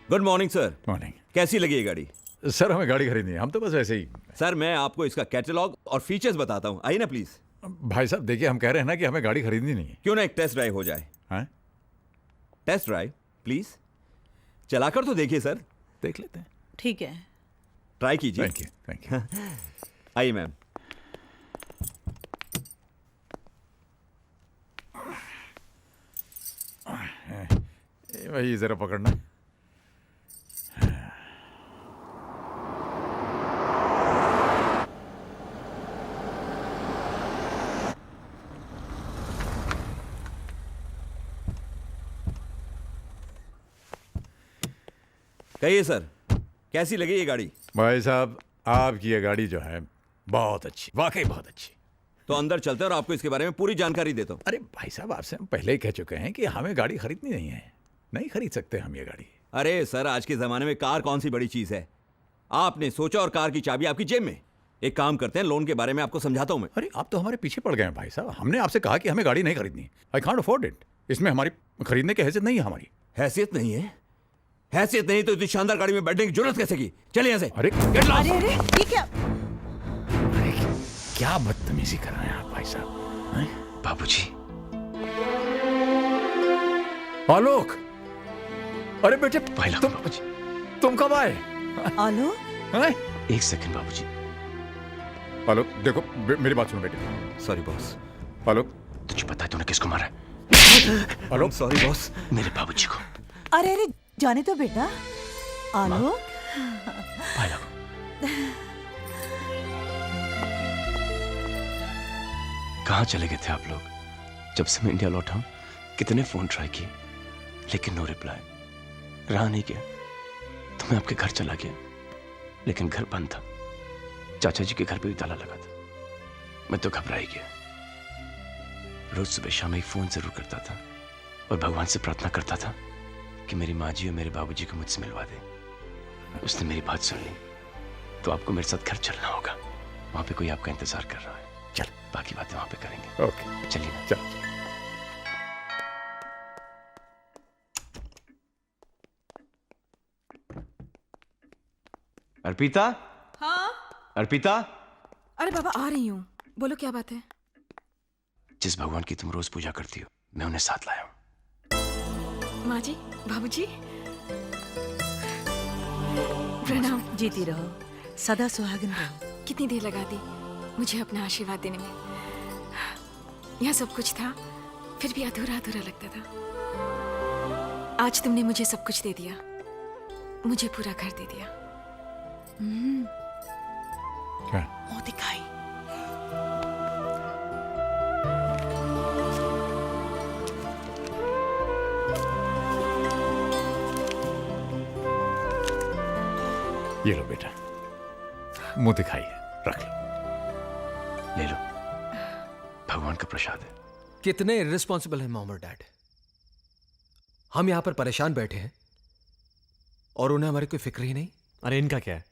Good morning sir. Morning. कैसी लगी ये गाड़ी? सर हमें गाड़ी खरीदनी है, हम तो बस ऐसे ही। सर मैं आपको इसका कैटलॉग और फीचर्स बताता हूँ, आइए ना प्लीज। भाई साहब देखिए, हम कह रहे हैं ना कि हमें गाड़ी खरीदनी नहीं है। क्यों ना एक टेस्ट ड्राइव हो जाए? हैं? टेस्ट ड्राइव प्लीज, चलाकर तो देखिए सर। देख लेते हैं। ठीक है। ट्राई कीजिए। Thank you thank you. आइए मैम। वही जरा पकड़ना। कहिए सर, कैसी लगी ये गाड़ी? भाई साहब आपकी ये गाड़ी जो है बहुत अच्छी, वाकई बहुत अच्छी। तो अंदर चलते हैं और आपको इसके बारे में पूरी जानकारी देता हूँ। अरे भाई साहब आपसे हम पहले ही कह चुके हैं कि हमें गाड़ी खरीदनी नहीं है, नहीं खरीद सकते हम ये गाड़ी। अरे सर, आज के जमाने में कार कौन सी बड़ी चीज है? आपने सोचा और कार की चाबी आपकी जेब में। एक काम करते हैं, लोन के बारे में आपको समझाता हूं मैं। अरे आप तो हमारे पीछे पड़ गए हैं भाई साहब, हमने आपसे कहा कि हमें गाड़ी नहीं खरीदनी। I can't afford it. इसमें हमारी खरीदने की हैसियत नहीं है हमारी। हैसियत नहीं है? हैसियत नहीं तो इतनी शानदार गाड़ी में बैठने की जरूरत कैसे की? चलिए यहाँ से। अरे Get lost! अरे अरे ये क्या? अरे क्या बदतमीजी कर रहे हैं आप भाई साहब? हैं? बाबूजी, आलोक, अरे बेटे भाई लोग, बाबूजी, तुम कब आए? आलो, हैं? एक सेकंड बाबूजी। आलोक देखो मेरी बात सुनो बेटे। Sorry boss. आलोक, तुझे पता है तूने किसको मारा है? आलोक सॉरी बॉस। मेरे बाबूजी को। अरे अरे जाने तो बेटा। आलो, भाई लोग, कहाँ चले गए थे आप लोग? जब से मैं इंडिया लौटा हूं कितने फोन ट्राई किए, लेकिन नो रिप्लाई। रहा नहीं गया तो मैं आपके घर चला गया, लेकिन घर बंद था। चाचा जी के घर पे भी ताला लगा था। मैं तो घबरा ही गया। रोज सुबह शाम एक फोन जरूर करता था और भगवान से प्रार्थना करता था कि मेरी माँ जी और मेरे बाबूजी को मुझसे मिलवा दे। उसने मेरी बात सुन ली तो आपको मेरे साथ घर चलना होगा। वहां पे कोई आपका इंतजार कर रहा है। चल, बाकी बातें वहां पे करेंगे। ओके चलिए ना। चल। अर्पिता, हाँ? अर्पिता, अरे बाबा आ रही हूँ, बोलो क्या बात है? जिस भगवान की तुम रोज पूजा करती हो मैं उन्हें साथ लाया हूँ। माँ जी, बाबूजी, प्रणाम। जीती रहो, सदा सुहागन रहो। कितनी देर लगा दी मुझे अपना आशीर्वाद देने में। यहाँ सब कुछ था, फिर भी अधूरा अधूरा लगता था। आज तुमने मुझे सब कुछ दे दिया, मुझे पूरा घर दे दिया। क्या? मुंह दिखाई। ये लो बेटा, मुंह दिखाइए, रख लो। ले लो, भगवान का प्रसाद है। कितने इर्रिस्पॉन्सिबल हैं मॉम और डैड। हम यहां पर परेशान बैठे हैं और उन्हें हमारी कोई फिक्र ही नहीं। अरे इनका क्या है,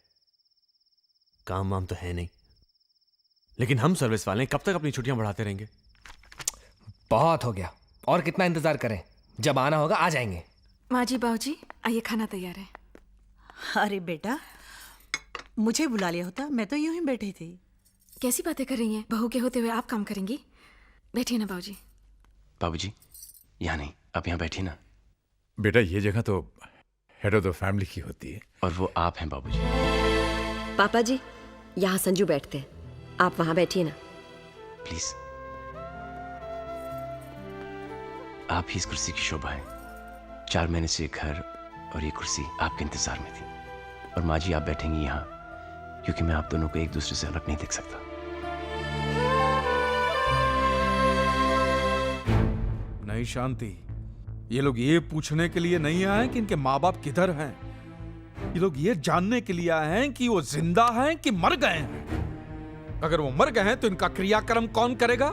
काम वाम तो है नहीं, लेकिन हम सर्विस वाले हैं, कब तक अपनी छुट्टियां बढ़ाते रहेंगे? बहुत हो गया, और कितना इंतजार करें? जब आना होगा आ जाएंगे। माँ जी, बाबूजी, आइए, खाना तैयार है। अरे बेटा, मुझे बुला लिया होता, मैं तो यूं ही बैठी थी। कैसी बातें कर रही हैं? बहू के होते हुए आप काम करेंगी? बैठिए ना बाबूजी। बाबूजी, यहाँ नहीं, आप यहाँ बैठिए ना। बेटा ये जगह तो हेड ऑफ द फैमिली की होती है। और वो आप हैं बाबूजी। पापा जी, यहाँ संजू बैठते हैं, आप वहां बैठिए ना। प्लीज। आप ही इस कुर्सी की शोभा है। 4 महीने से घर और ये कुर्सी आपके इंतजार में थी, और माँ जी आप बैठेंगी यहाँ क्योंकि मैं आप दोनों को एक दूसरे से अलग नहीं देख सकता। नहीं शांति, ये लोग ये पूछने के लिए नहीं आए कि इनके माँ बाप किधर हैं। ये लोग ये जानने के लिए आए हैं कि वो जिंदा हैं कि मर गए हैं। अगर वो मर गए हैं तो इनका क्रियाक्रम कौन करेगा,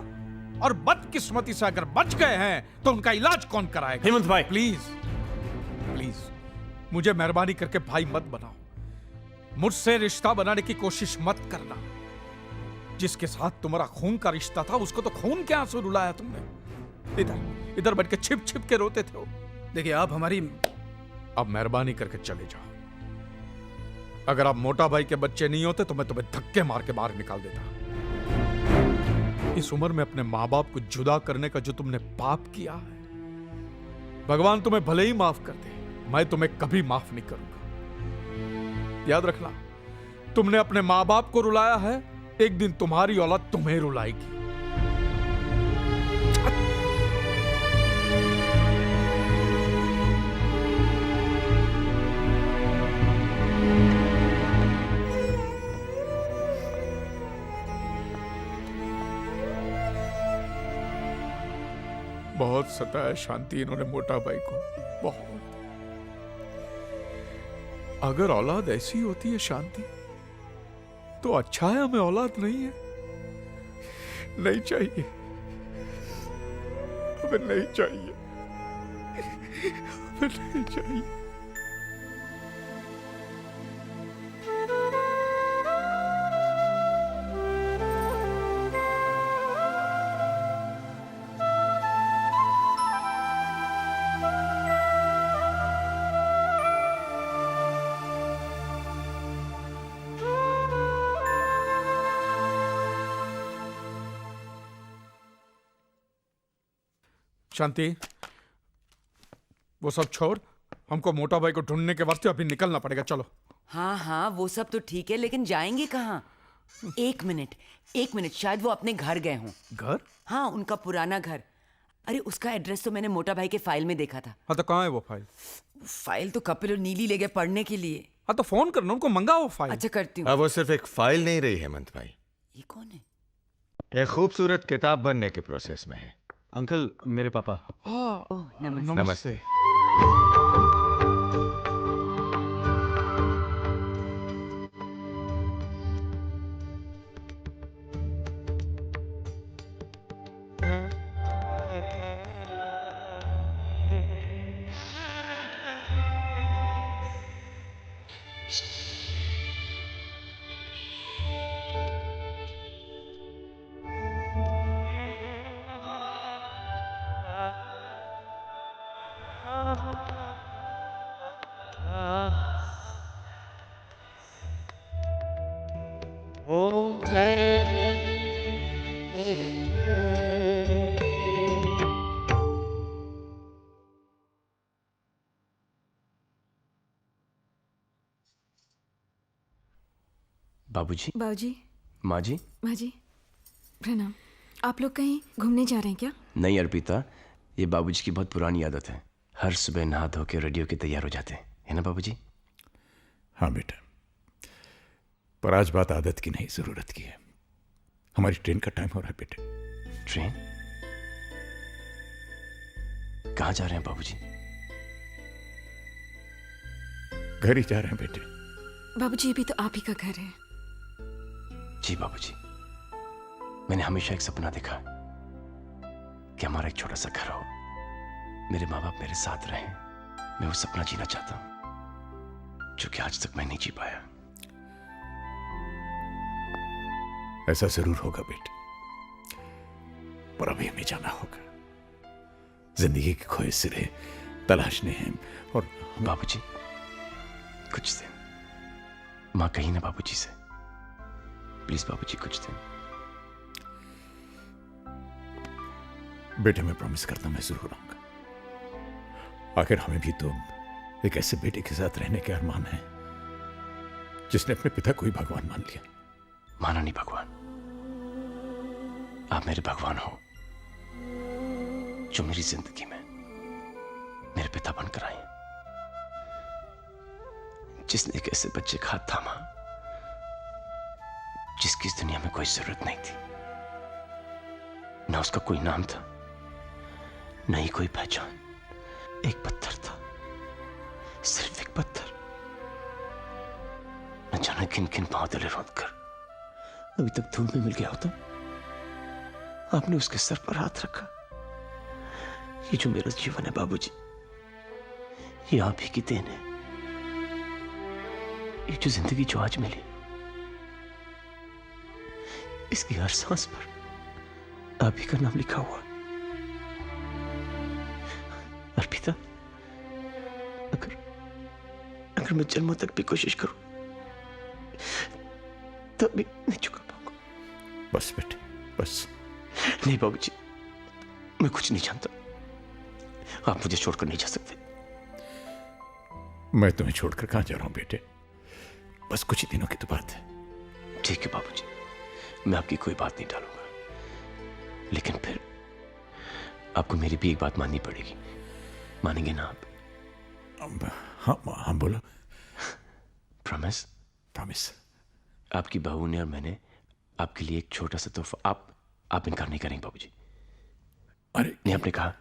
और बदकिस्मती से अगर बच गए हैं तो उनका इलाज कौन कराएगा? हेमंत भाई, प्लीज प्लीज मुझे मेहरबानी करके भाई मत बनाओ। मुझसे रिश्ता बनाने की कोशिश मत करना। जिसके साथ तुम्हारा खून का रिश्ता था उसको तो खून के आंसू रुलाया तुमने। इधर इधर बैठ के छिप छिप के रोते थे। देखिए, आप हमारी अब मेहरबानी करके चले जाओ। अगर आप मोटा भाई के बच्चे नहीं होते तो मैं तुम्हें धक्के मार के बाहर निकाल देता। इस उम्र में अपने माँ बाप को जुदा करने का जो तुमने पाप किया है, भगवान तुम्हें भले ही माफ कर दे, मैं तुम्हें कभी माफ नहीं करूंगा। याद रखना, तुमने अपने माँ बाप को रुलाया है, एक दिन तुम्हारी औलाद तुम्हें रुलाएगी। बहुत सताया शांति इन्होंने मोटा भाई को, बहुत। अगर औलाद ऐसी होती है शांति, तो अच्छा है हमें औलाद नहीं है। नहीं चाहिए, हमें नहीं चाहिए, हमें नहीं चाहिए। शांति, वो सब छोड़, हमको मोटा भाई को ढूंढने के वास्ते अभी निकलना पड़ेगा। चलो। हाँ हाँ, वो सब तो ठीक है, लेकिन जाएंगे कहाँ? एक मिनट, शायद वो अपने घर गए हों। घर? हाँ, उनका पुराना घर। अरे उसका एड्रेस तो मैंने मोटा भाई के फाइल में देखा था। हाँ तो कहाँ है वो फाइल? फाइल तो कपिल और नीली ले गए पढ़ने के लिए। हाँ तो फोन करना, उनको मंगाओ फाइल। अच्छा, करती हूँ। वो सिर्फ एक फाइल नहीं रही हेमंत भाई, ये कौन है? एक खूबसूरत किताब बनने के प्रोसेस में है। अंकल, मेरे पापा। नमस्ते। बाबूजी, बाबूजी, माँ जी, माँ जी, प्रणाम। आप लोग कहीं घूमने जा रहे हैं क्या? नहीं अर्पिता, ये बाबूजी की बहुत पुरानी आदत है। हर सुबह नहा धो के रेडियो के तैयार हो जाते हैं, है ना बाबूजी? हाँ बेटा, पर आज बात आदत की नहीं, जरूरत की है। हमारी ट्रेन का टाइम हो रहा है बेटे। ट्रेन? कहाँ जा रहे हैं बाबूजी? घर ही जा रहे हैं बेटे। बाबूजी, ये भी तो आप ही का घर है। जी बाबूजी, मैंने हमेशा एक सपना देखा कि हमारा एक छोटा सा घर हो, मेरे माँ बाप मेरे साथ रहें। मैं वो सपना जीना चाहता हूं जो कि आज तक मैं नहीं जी पाया। ऐसा जरूर होगा बेटे, पर अभी हमें जाना होगा। जिंदगी के खोए सिरे तलाशने हैं। और बाबूजी, कुछ दिन माँ कही ना बाबूजी से, प्लीज बाबूजी कुछ दिन। बेटे मैं प्रॉमिस करता हूं, मैं जरूर आऊंगा। आखिर हमें भी तो एक ऐसे बेटे के साथ रहने के अरमान है जिसने अपने पिता को ही भगवान मान लिया। माना नहीं भगवान, आप मेरे भगवान हो, जो मेरी जिंदगी में मेरे पिता बनकर आए, जिसने एक ऐसे बच्चे का हाथ थामा जिसकी इस दुनिया में कोई जरूरत नहीं थी। ना उसका कोई नाम था, न ही कोई पहचान। एक पत्थर था, सिर्फ एक पत्थर। न जाने किन किन बादल रोक कर अभी तक धूल में मिल गया होता। आपने उसके सर पर हाथ रखा। ये जो मेरा जीवन है बाबूजी, ये आप ही की देन है। ये जो जिंदगी जो आज मिली, इसकी हर सांस पर आप ही का नाम लिखा हुआ। अर्पिता, अगर मैं जन्मों तक भी कोशिश करूं तब भी नहीं चुका पाऊंगा। बस बेटे बस। नहीं बाबूजी, मैं कुछ नहीं जानता। आप मुझे छोड़कर नहीं जा सकते। मैं तुम्हें छोड़कर कहां जा रहा हूं बेटे, बस कुछ ही दिनों की तो बात है। ठीक है बाबूजी, मैं आपकी कोई बात नहीं टालूंगा, लेकिन फिर आपको मेरी भी एक बात माननी पड़ेगी। मानेंगे ना आप? हाँ बोलो। प्रॉमिस? प्रॉमिस। आपकी बहू ने और मैंने आपके लिए एक छोटा सा तोहफा। आप इनकार नहीं करेंगे बाबूजी? अरे नहीं, आपने कहा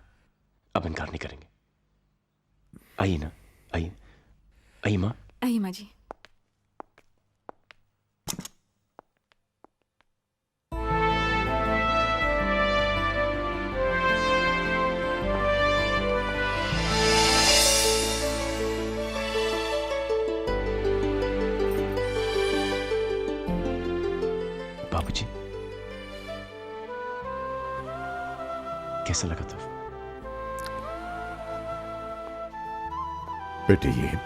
आप इनकार नहीं करेंगे। आइए ना, आइए आइए माँ। आइए माँ जी। बाबूजी, कैसा लगा तोहफा? बेटे ये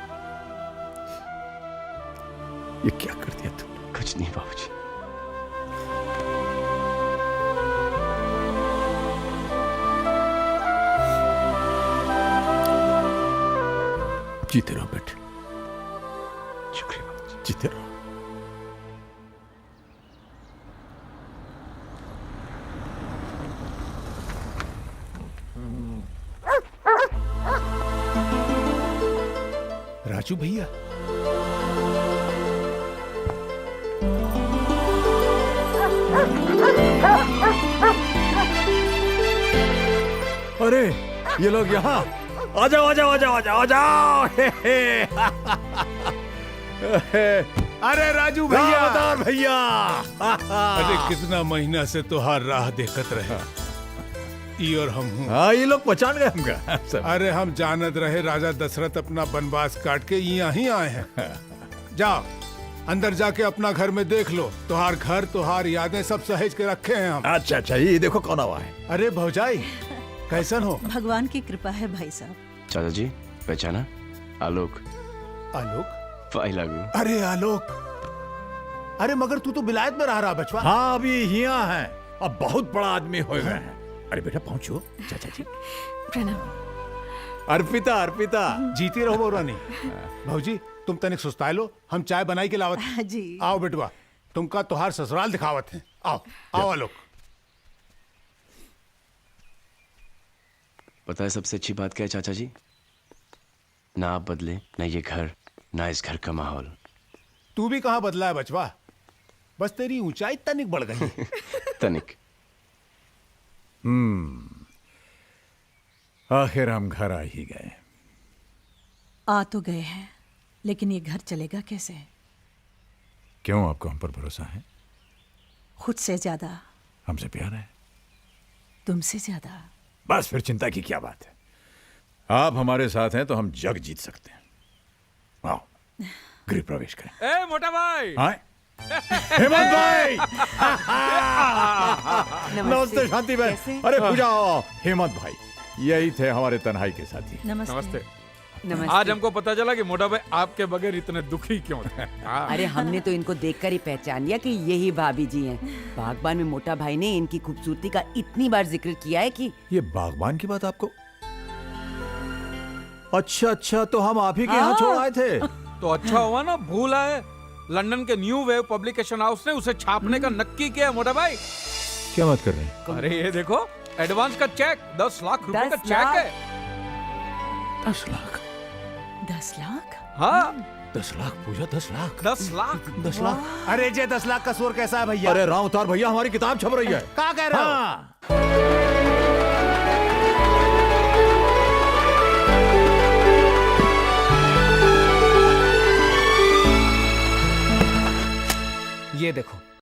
क्या कर दिया तुमने? कुछ नहीं बाबूजी। जीते रहो बेटे, शुक्रिया बाबूजी। जीते रहो। राजू भैया, अरे ये लोग यहाँ, आ जाओ आ जाओ आ जाओ आ जाओ आ जाओ। अरे राजू भैया, दामोदर भैया। अरे कितना महीना से तुहार राह देखत रहे, ई और हम हूँ। हाँ ये लोग पहचान गए हमका। अरे हम जानत रहे राजा दशरथ अपना वनवास काट के यहाँ ही आए हैं। जाओ अंदर जाके अपना घर में देख लो, तुहार घर तुहार यादें सब सहेज के रखे हैं हम। अच्छा अच्छा, ये देखो कौन आवा है। अरे भौजाई कैसन हो? भगवान की कृपा है भाई साहब। चाचा जी पहचाना? आलोक। आलोक? लागू। अरे आलोक, अरे मगर तू तो विलायत में रह रहा बचवा। हाँ अभी यहाँ है, अब बहुत बड़ा आदमी हो गए हैं। अरे बेटा पहुंचो। चाचा जी प्रणाम। अर्पिता अर्पिता, जीती रहो रानी। भौजी तुम तनिक सुस्ताए लो, हम चाय बनाई के लावत जी। आओ बेटवा, तुमका तुहार ससुराल दिखावत है। आओ आओ आलोक। पता है सबसे अच्छी बात क्या है चाचा जी? ना आप बदले, ना ये घर, ना इस घर का माहौल। तू भी कहाँ बदला है बचवा, बस तेरी ऊंचाई तनिक बढ़ गई। तनिक। आखिर हम घर आ ही गए। आ तो गए हैं, लेकिन ये घर चलेगा कैसे? क्यों, आपको हम पर भरोसा है? खुद से ज्यादा। हमसे प्यार है? तुमसे ज्यादा। बस फिर चिंता की क्या बात है। आप हमारे साथ हैं तो हम जग जीत सकते हैं। आओ गृह प्रवेश करें। ए मोटा भाई। हाँ? हेमंत भाई। नमस्ते शांति बहन। अरे पूजा, हेमंत भाई यही थे हमारे तन्हाई के साथी। नमस्ते। आज हमको पता चला कि मोटा भाई आपके बगैर इतने दुखी क्यों थे। अरे हमने तो इनको देखकर ही पहचान लिया कि यही भाभी जी हैं। बागबान में मोटा भाई ने इनकी खूबसूरती का इतनी बार जिक्र किया है कि। ये बागबान की बात आपको? अच्छा अच्छा, तो हम आप ही के यहाँ छोड़ आए थे। तो अच्छा हुआ ना, भूल आए। लंदन के न्यू वेव पब्लिकेशन हाउस ने उसे छापने का नक्की किया है मोटा भाई। क्या बात कर रहे हैं? अरे ये देखो, एडवांस का चेक 10 लाख रुपए का चेक है। 10 लाख? 10 लाख? हाँ 10 लाख पूजा, 10 लाख? 10 लाख? 10 लाख? अरे जे 10 लाख का शोर कैसा है भैया? अरे राम अवतार भैया, हमारी किताब छप रही है। क्या कह रहे हो? ये देखो,